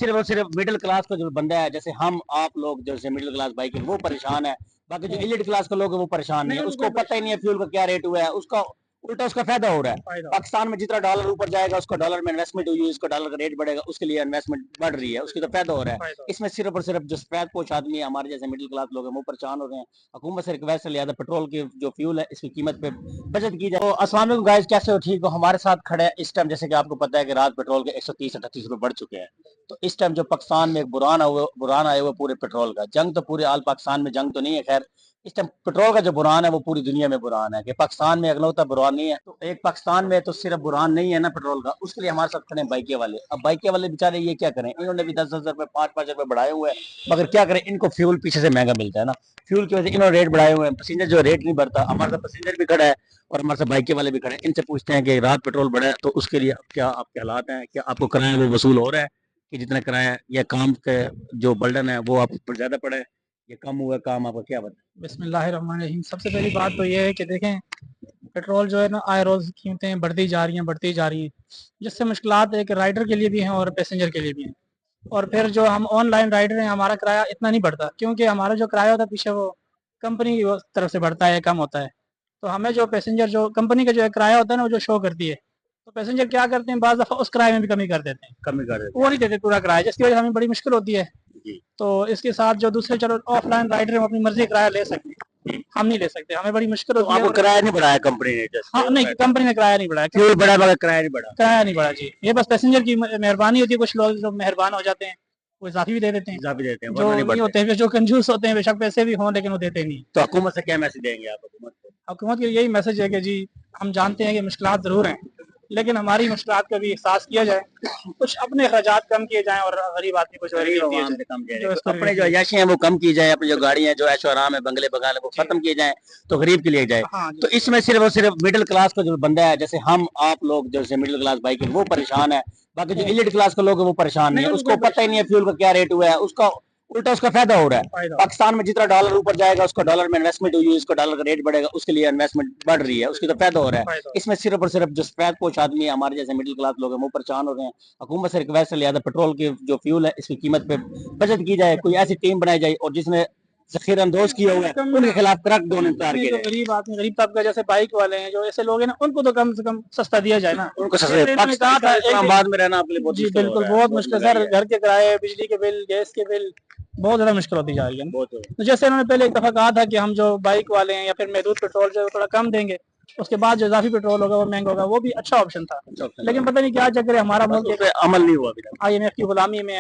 सिर्फ और सिर्फ मिडिल क्लास का जो बंदा है, जैसे हम आप लोग जैसे मिडिल क्लास बाइक वो परेशान है। बाकी जो इलिट क्लास का लोग है वो परेशान नहीं है, उसको पता ही नहीं है फ्यूल का क्या रेट हुआ है, उसका उल्टा उसका फायदा हो रहा है। पाकिस्तान में जितना डॉलर ऊपर जाएगा उसका डॉलर में इन्वेस्टमेंट हुई, उसका डॉलर का रेट बढ़ेगा, उसके लिए इन्वेस्टमेंट बढ़ रही है, उसकी तो फायदा हो रहा है। इसमें सिर्फ और सिर्फ जो सफेद पोश आदमी है, हमारे जैसे मिडिल क्लास लोग हैं, वो परेशान हो रहे हैं। हुकूमत से रिक्वेस्ट है लिहाजा पेट्रोल की जो फ्यूल है इसकी कीमत पे बचत की जाए। तो अस्सलाम वालेकुम गाइस, कैसे हो? ठीक हो? हमारे साथ खड़े हैं इस टाइम, जैसे कि आपको पता है कि रात पेट्रोल के 130-138 रुपए बढ़ चुके हैं। तो इस टाइम जो पाकिस्तान में एक बुरान आया हुआ पूरे पेट्रोल का, जंग तो पूरे आल पाकिस्तान में जंग तो नहीं है, खैर इस टाइम पेट्रोल का जो बुरान है वो पूरी दुनिया में बुरान है, कि पाकिस्तान में अगलौता बुरान नहीं है। तो एक पाकिस्तान में तो सिर्फ बुरान नहीं है ना पेट्रोल का, उसके लिए हमारे साथ खड़े बाइके वाले। अब बाइके वाले बेचारे ये क्या करें, इन्होंने भी 10-10 रुपए 5-5 रुपए बढ़ाए हुए हैं, मगर क्या करें, इनको फ्यूल पीछे से महंगा मिलता है ना, फ्यूल की वजह से इन्होंने रेट बढ़ाए हुए हैं। पैसेंजर जो रेट नहीं बढ़ता, हमारे साथ पैसेंजर भी खड़ा है और हमारे साथ बाइके वाले भी खड़े हैं। इनसे पूछते हैं कि रात पेट्रोल बढ़ा है तो उसके लिए क्या आपके हालात हैं, क्या आपको किराया वो वसूल हो रहा है कि जितना किराया या काम के जो बर्डन है वो आप पर ज्यादा पड़ा है, ये कम हुआ काम, आपका क्या बता? बिस्मिल्लाहिर्रहमानिर्रहीम। सबसे पहली बात तो ये है कि देखें, पेट्रोल जो है ना आए रोज़ कीमतें बढ़ती जा रही हैं, जिससे मुश्किलात एक राइडर के लिए भी हैं और पैसेंजर के लिए भी हैं। और फिर जो हम ऑनलाइन राइडर हैं, हमारा किराया इतना नहीं बढ़ता, क्योंकि हमारा जो किराया होता है पीछे वो कंपनी की तरफ से बढ़ता है, कम होता है। तो हमें जो पैसेंजर जो कंपनी का जो किराया होता है ना वो जो शो करती है, तो पैसेंजर क्या करते हैं, बाज़ दफ़ा उस किराए में भी कमी कर देते हैं, कमी कर देते वो नहीं देते पूरा किराया, जिसकी वजह से हमें बड़ी मुश्किल होती है। जी। तो इसके साथ जो दूसरे चलो ऑफलाइन राइडर हम अपनी मर्जी किराया ले सकते हैं, हम नहीं ले सकते, हमें बड़ी मुश्किल तो होती है। आपको किराया नहीं बढ़ाया कंपनी ने? हाँ नहीं, कंपनी ने किराया नहीं बढ़ाया, फ्यूल बढ़ा मगर किराया नहीं बढ़ा। किराया नहीं बढ़ा जी, ये बस पैसेंजर की मेहरबानी होती है। कुछ लोग जो मेहरबान हो जाते हैं वो इजाफी भी दे देते हैं, इजाफी देते हैं, जो वरना नहीं नहीं बढ़ते। होते हैं, जो कंजूस होते हैं, बेशक पैसे भी हों लेकिन वो देते नहीं। तो हुकूमत से क्या मैसेज देंगे आप हुकूमत को? हुकूमत के लिए यही मैसेज है कि जी हम जानते हैं कि मुश्किलात ज़रूर हैं, लेकिन हमारी मुश्किलात का भी एहसास किया जाए, कुछ अपने अखराजात कम किए जाएं और गरीब आदमी को जो है गरीब रिलीफ दिया आवाम से जाए, कम जो जाए, इसको अपने रिलीफ जो दिया अय्याशी है वो कम की जाए, अपनी जो गाड़ियां हैं जो ऐशो आराम है बंगले बगाले वो जाए। खत्म किए जाए, तो गरीब के लिए जाए। हाँ तो जी, इसमें सिर्फ और सिर्फ मिडिल क्लास का जो बंदा है, जैसे हम आप लोग जैसे मिडिल क्लास बाइक वो परेशान है। बाकी जो इलिट क्लास के लोग है वो परेशान नहीं है, उसको पता ही नहीं है फ्यूल का क्या रेट हुआ है, उसका उल्टा उसका फायदा हो रहा है। पाकिस्तान में जितना डॉलर ऊपर जाएगा उसका डॉलर में इन्वेस्टमेंट हुई, उसका डॉलर का रेट बढ़ेगा, उसके लिए इन्वेस्टमेंट बढ़ रही है, उसकी तो फायदा हो रहा है। इसमें सिर्फ और सिर्फ जो सफेद पोश आदमी है, हमारे जैसे मिडिल क्लास लोग हैं वो परेशान हो रहे हैं। हुकूमत से रिक्वेस्ट है लिहाजा पेट्रोल की जो फ्यूल है इसकी कीमत पे बचत की जाए, कोई ऐसी टीम बनाई जाए और जिसने जखीर अंदोज किया हुआ है उनके खिलाफ कड़क दोनों तैयार किए जाए। गरीब आदमी, गरीब तबका जैसे बाइक वाले हैं, जो ऐसे लोग हैं ना, उनको तो कम से कम सस्ता दिया जाए ना। उनको जैसे इन्होंने कहा था इस्लामाबाद में रहना आपके लिए बहुत जी मुश्किल हो बिल्कुल, रहा है, बहुत बहुत मुश्किल महंगाई सर, है। घर के किराए, बिजली के बिल, गैस के बिल बहुत ज़्यादा मुश्किल होती जा रही है ना। बहुत तो जैसे इन्होंने पहले एक दफ़ा कहा था कि हम जो बाइक वाले हैं या फिर महदूद पेट्रोल जो है वो थोड़ा कम देंगे, उसके बाद जो इजाफी पेट्रोल होगा वो महंगा होगा, वो भी अच्छा ऑप्शन था। लेकिन पता नहीं क्या चक्कर है, हमारा मुल्क अमल नहीं हुआ अभी तक। IMF की गुलामी में है।